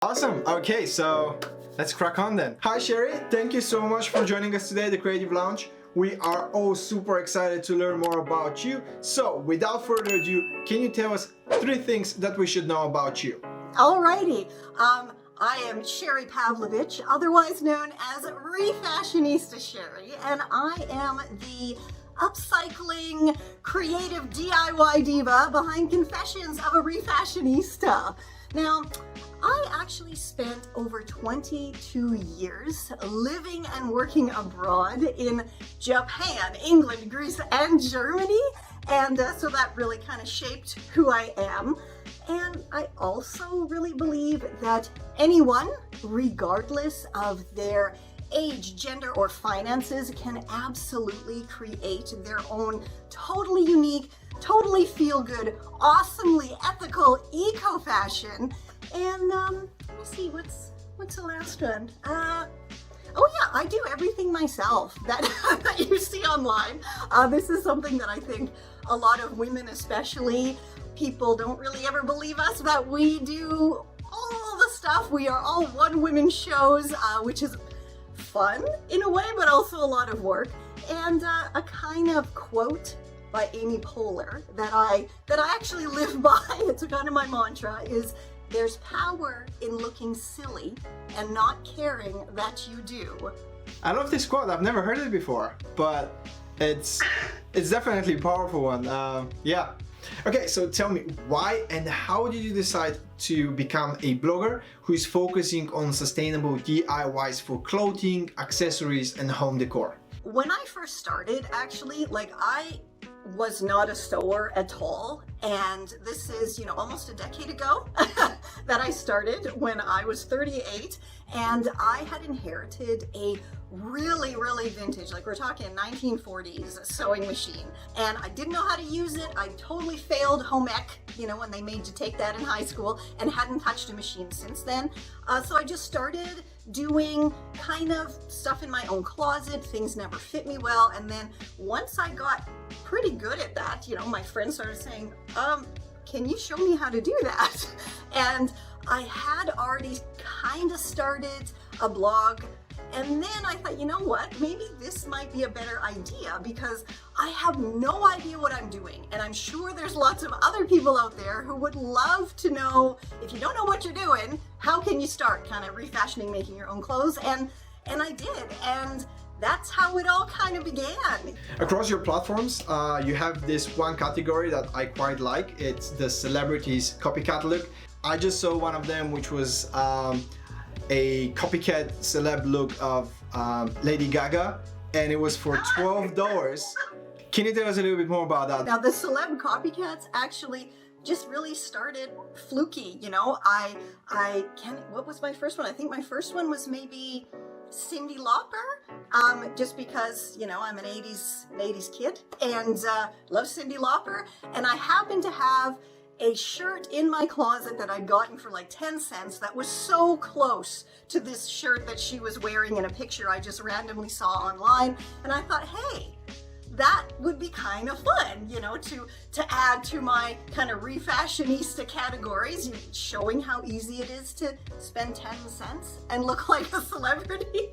Awesome. Okay, so let's crack on then. Hi Sheri, thank you so much for joining us today at the Creative Lounge. We are all super excited to learn more about you. So without further ado, can you tell us 3 things that we should know about you? Alrighty, I am Sheri Pavlović, otherwise known as Refashionista Sheri, and I am the upcycling creative DIY diva behind Confessions of a Refashionista. Now, I actually spent over 22 years living and working abroad in Japan, England, Greece, and Germany, and so that really kind of shaped who I am. And I also really believe that anyone, regardless of their age, gender, or finances, can absolutely create their own totally unique, totally feel-good, awesomely ethical eco-fashion. And let me see, what's the last one? Oh yeah, I do everything myself that you see online. This is something that I think a lot of women, especially, people don't really ever believe us that we do all the stuff. We are all one-woman shows, which is fun in a way, but also a lot of work. And a kind of quote by Amy Poehler that I actually live by, it's kind of my mantra, is there's power in looking silly and not caring that you do. I love this quote. I've never heard it before, but it's definitely a powerful one. Yeah. Okay, so tell me, why and how did you decide to become a blogger who is focusing on sustainable DIYs for clothing, accessories, and home decor? When I first started, actually, I was not a sewer at all, and this is, almost a decade ago that I started when I was 38, and I had inherited a really vintage, we're talking 1940s sewing machine, and I didn't know how to use it. I totally failed home ec, when they made you take that in high school, and hadn't touched a machine since then. So I just started doing kind of stuff in my own closet. Things never fit me well, and then once I got pretty good at that, my friends started saying, can you show me how to do that? And I had already kind of started a blog, and then I thought, you know what, maybe this might be a better idea because I have no idea what I'm doing, and I'm sure there's lots of other people out there who would love to know, if you don't know what you're doing, how can you start kind of refashioning, making your own clothes? And I did, and that's how it all kind of began. Across your platforms, you have this one category that I quite like. It's the celebrities copycat look. I just saw one of them, which was a copycat celeb look of Lady Gaga, and it was for $12. Can you tell us a little bit more about that? Now, the celeb copycats actually just really started fluky, I can't, what was my first one? I think my first one was maybe Cyndi Lauper, just because, I'm an 80s kid and love Cyndi Lauper, and I happen to have a shirt in my closet that I'd gotten for 10 cents that was so close to this shirt that she was wearing in a picture I just randomly saw online, and I thought, hey, that would be kind of fun, to add to my kind of refashionista categories, showing how easy it is to spend 10 cents and look like a celebrity.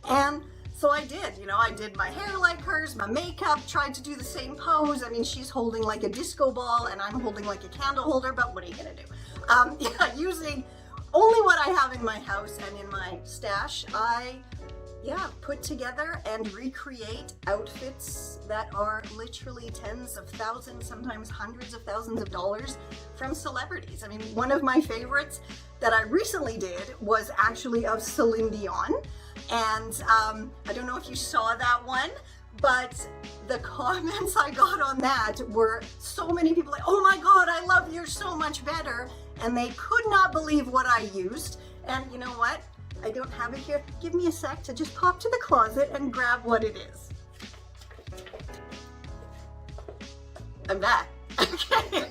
And so I did, I did my hair like hers, my makeup, tried to do the same pose. I mean, she's holding like a disco ball and I'm holding like a candle holder, but what are you gonna do? Using only what I have in my house and in my stash, I put together and recreate outfits that are literally tens of thousands, sometimes hundreds of thousands of dollars from celebrities. I mean, one of my favorites that I recently did was actually of Celine Dion. And I don't know if you saw that one, but the comments I got on that were so many people like, oh my God, I love yours so much better. And they could not believe what I used. And you know what? I don't have it here. Give me a sec to just pop to the closet and grab what it is. I'm back. Okay.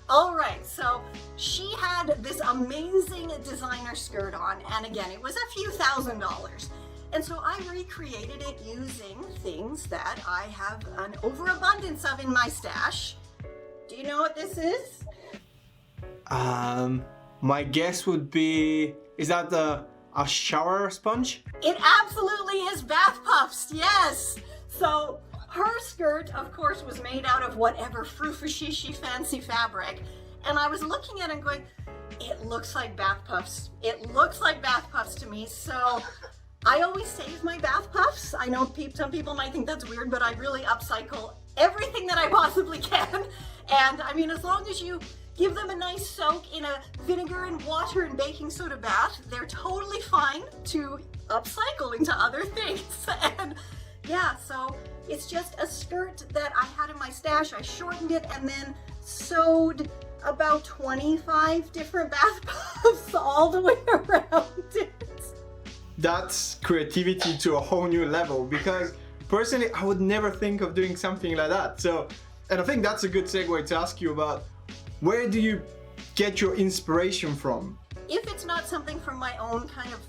All right, so she had this amazing designer skirt on, and again, it was a few $1,000s. And so I recreated it using things that I have an overabundance of in my stash. Do you know what this is? My guess would be, is that a shower sponge? It absolutely is bath puffs, yes! So her skirt, of course, was made out of whatever Refashionista fancy fabric. And I was looking at it and going, it looks like bath puffs. It looks like bath puffs to me. So I always save my bath puffs. I know some people might think that's weird, but I really upcycle everything that I possibly can. And I mean, as long as you give them a nice soak in a vinegar and water and baking soda bath, they're totally fine to upcycle into other things. And yeah, so it's just a skirt that I had in my stash. I shortened it and then sewed about 25 different bath puffs all the way around it. That's creativity to a whole new level, because personally I would never think of doing something like that. So, and I think that's a good segue to ask you about, where do you get your inspiration from? If it's not something from my own kind of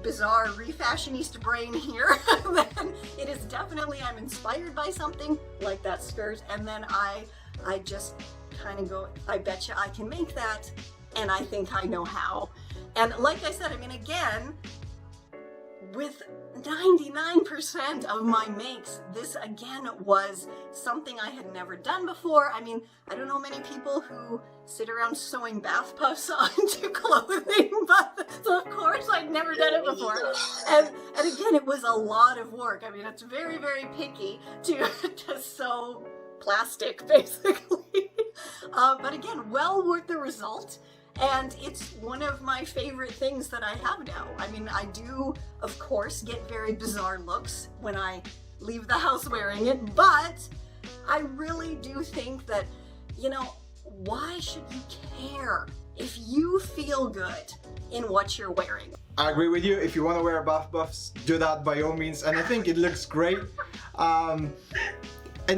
bizarre refashionista brain here, then it is definitely, I'm inspired by something like that skirt, and then I just kind of go, I bet you I can make that, and I think I know how. And like I said, I mean, again, with 99% of my makes, this again was something I had never done before. I mean, I don't know many people who sit around sewing bath puffs onto clothing, but so of course I'd never done it before. And again, it was a lot of work. I mean, it's very, very picky to sew plastic, basically. But again, well worth the result. And it's one of my favorite things that I have now. I mean, I do, of course, get very bizarre looks when I leave the house wearing it, but I really do think that, you know, why should you care if you feel good in what you're wearing? I agree with you. If you want to wear bath buffs, do that by all means. And I think it looks great. And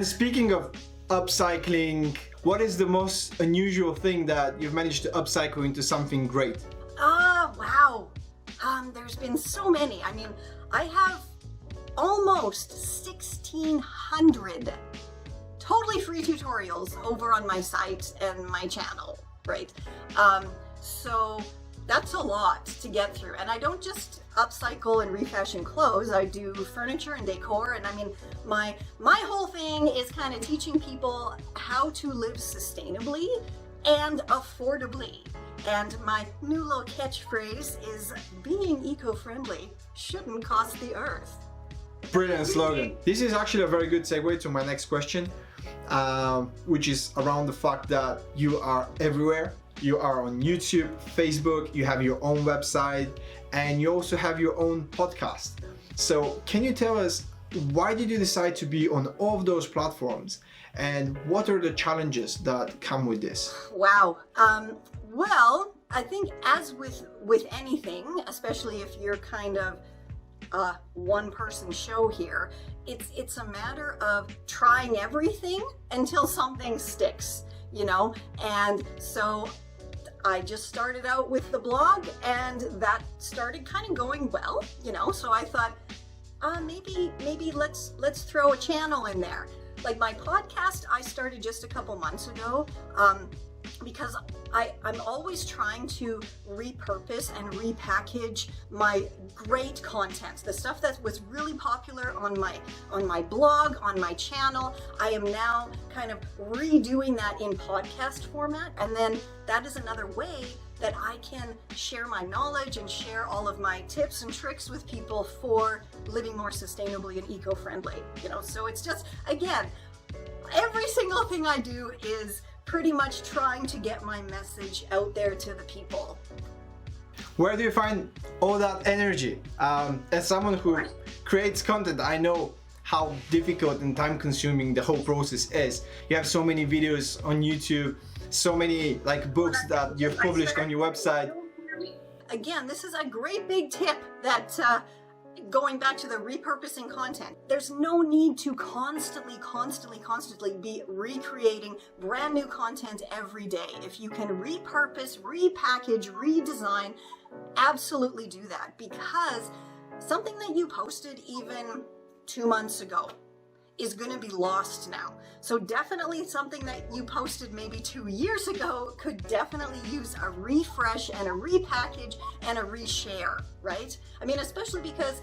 speaking of upcycling, what is the most unusual thing that you've managed to upcycle into something great? Wow. There's been so many. I mean, I have almost 1,600 totally free tutorials over on my site and my channel, right? So that's a lot to get through. And I don't just upcycle and refashion clothes, I do furniture and decor. And I mean, my whole thing is kind of teaching people how to live sustainably and affordably. And my new little catchphrase is, being eco-friendly shouldn't cost the earth. Brilliant slogan. This is actually a very good segue to my next question, which is around the fact that you are everywhere. You are on YouTube, Facebook, you have your own website, and you also have your own podcast. So can you tell us, why did you decide to be on all of those platforms, and what are the challenges that come with this? Wow. Well, I think as with anything, especially if you're kind of a one-person show here, it's a matter of trying everything until something sticks, you know? And so I just started out with the blog, and that started kind of going well, you know? So I thought, maybe let's throw a channel in there. Like my podcast, I started just a couple months ago, because I'm always trying to repurpose and repackage my great content, the stuff that was really popular on my blog, on my channel. I am now kind of redoing that in podcast format, and then that is another way that I can share my knowledge and share all of my tips and tricks with people for living more sustainably and eco-friendly, you know? So it's just, again, every single thing I do is pretty much trying to get my message out there to the people. Where do you find all that energy? As someone who creates content, I know how difficult and time consuming the whole process is. You have so many videos on YouTube, so many like books that you've published on your website. Again, this is a great big tip that going back to the repurposing content, there's no need to constantly be recreating brand new content every day. If you can repurpose, repackage, redesign, absolutely do that, because something that you posted even 2 months ago is going to be lost now. So definitely something that you posted maybe 2 years ago could definitely use a refresh and a repackage and a reshare, right? I mean, especially because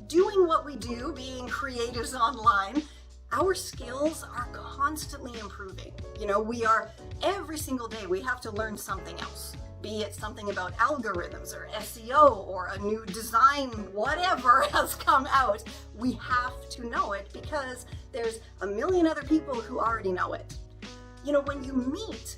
doing what we do, being creatives online, our skills are constantly improving. You know, we are, every single day we have to learn something else. Be it something about algorithms or SEO or a new design, whatever has come out, we have to know it because there's a million other people who already know it. You know, when you meet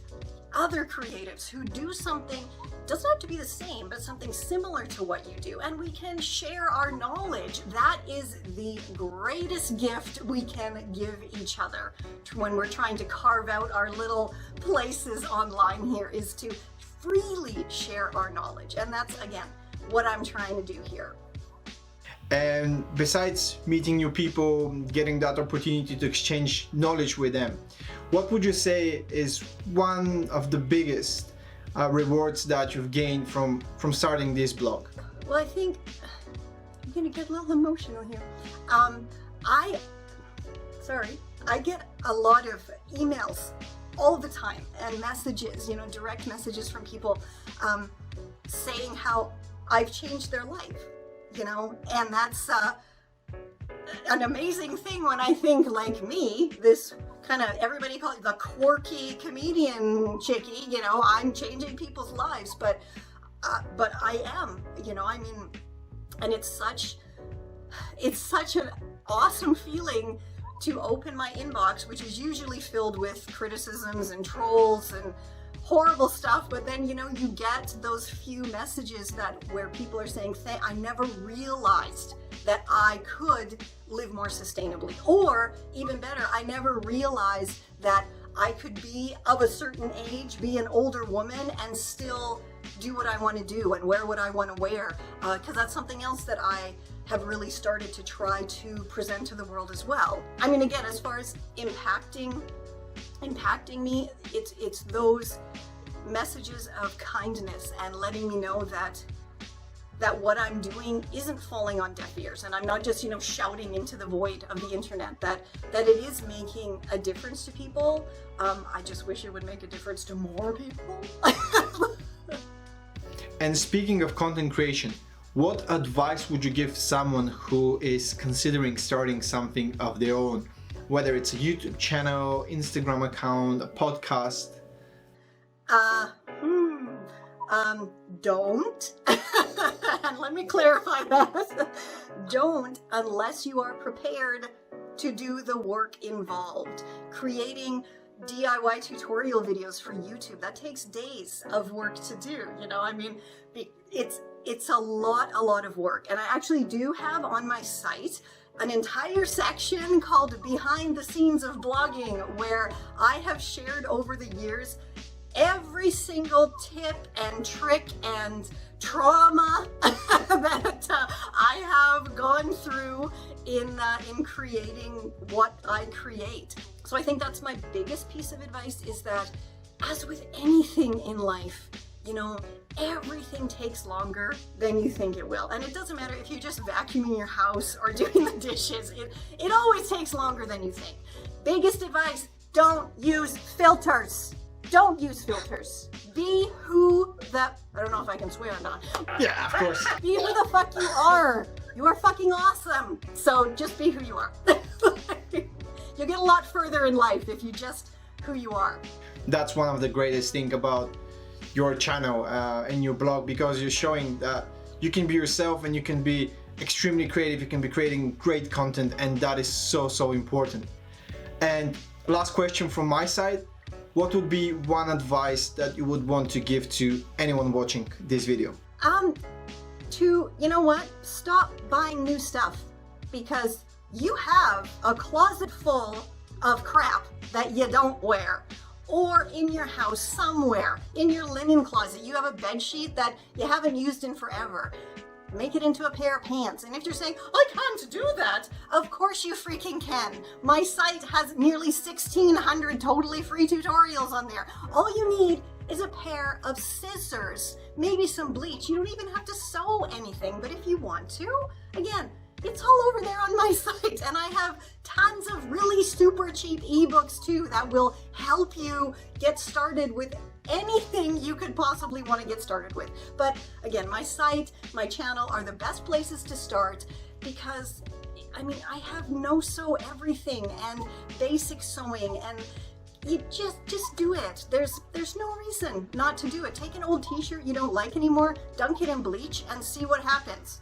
other creatives who do something, doesn't have to be the same, but something similar to what you do, and we can share our knowledge. That is the greatest gift we can give each other when we're trying to carve out our little places online here, is to freely share our knowledge. And that's, again, what I'm trying to do here. And besides meeting new people, getting that opportunity to exchange knowledge with them, what would you say is one of the biggest rewards that you've gained from starting this blog? Well, I think I'm gonna get a little emotional here. I get a lot of emails all the time and messages, you know, direct messages from people saying how I've changed their life, you know, and that's an amazing thing when I think, like me, this kind of, everybody calls it the quirky comedian chickie, you know, I'm changing people's lives, but I am, you know, I mean, and it's such an awesome feeling to open my inbox, which is usually filled with criticisms and trolls and horrible stuff, but then, you know, you get those few messages where people are saying, I never realized that I could live more sustainably, or even better, I never realized that I could be of a certain age, be an older woman, and still do what I want to do and wear what I want to wear, because that's something else that I have really started to try to present to the world as well. I mean, again, as far as impacting me, it's those messages of kindness and letting me know that what I'm doing isn't falling on deaf ears, and I'm not just, you know, shouting into the void of the internet, that it is making a difference to people. I just wish it would make a difference to more people. And speaking of content creation, what advice would you give someone who is considering starting something of their own? Whether it's a YouTube channel, Instagram account, a podcast? Don't. And let me clarify that. Don't, unless you are prepared to do the work involved. Creating DIY tutorial videos for YouTube, that takes days of work to do, you know, I mean, it's a lot of work. And I actually do have on my site an entire section called Behind the Scenes of Blogging, where I have shared over the years every single tip and trick and trauma that I have gone through in creating what I create. So I think that's my biggest piece of advice, is that, as with anything in life, you know, everything takes longer than you think it will. And it doesn't matter if you're just vacuuming your house or doing the dishes, it always takes longer than you think. Biggest advice, don't use filters. Don't use filters. Be who I don't know if I can swear or not. Yeah, of course. Be who the fuck you are. You are fucking awesome. So just be who you are. You'll get a lot further in life if you just who you are. That's one of the greatest things about your channel and your blog, because you're showing that you can be yourself and you can be extremely creative, you can be creating great content, and that is so important. And last question from my side, what would be one advice that you would want to give to anyone watching this video? You know what? Stop buying new stuff, because you have a closet full of crap that you don't wear. Or in your house somewhere, in your linen closet, you have a bed sheet that you haven't used in forever. Make it into a pair of pants. And if you're saying, I can't do that, of course you freaking can. My site has nearly 1,600 totally free tutorials on there. All you need is a pair of scissors, maybe some bleach. You don't even have to sew anything, but if you want to, again, it's all over there on my site, and I have tons of really super cheap ebooks too that will help you get started with anything you could possibly want to get started with. But again, my site, my channel are the best places to start, because I mean, I have no sew everything and basic sewing, and you just do it. There's no reason not to do it. Take an old t-shirt you don't like anymore, dunk it in bleach, and see what happens.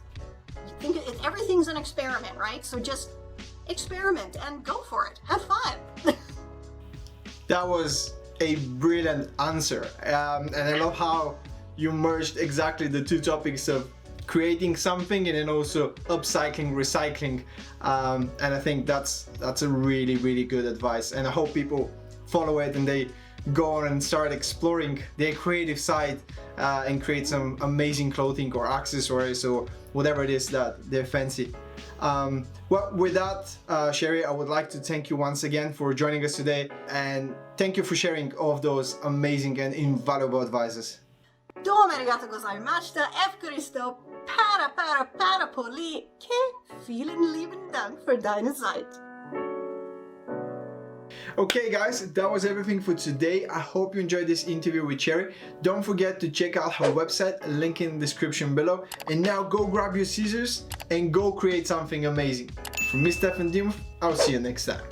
You think everything's an experiment, right? So just experiment and go for it. Have fun. That was a brilliant answer, and I love how you merged exactly the two topics of creating something and then also upcycling, recycling, and I think that's a really good advice, and I hope people follow it and they go on and start exploring their creative side and create some amazing clothing or accessories or whatever it is that they're fancy. Well, with that, Sheri, I would like to thank you once again for joining us today, and thank you for sharing all of those amazing and invaluable advices. Domo arigato gozaimashita, efkaristo, para poli, ke vielen lieben Dank für deine Zeit. Okay guys, that was everything for today. I hope you enjoyed this interview with Sheri. Don't forget to check out her website, link in the description below. And now go grab your scissors and go create something amazing. From me, Stefan, Dimov, I'll see you next time.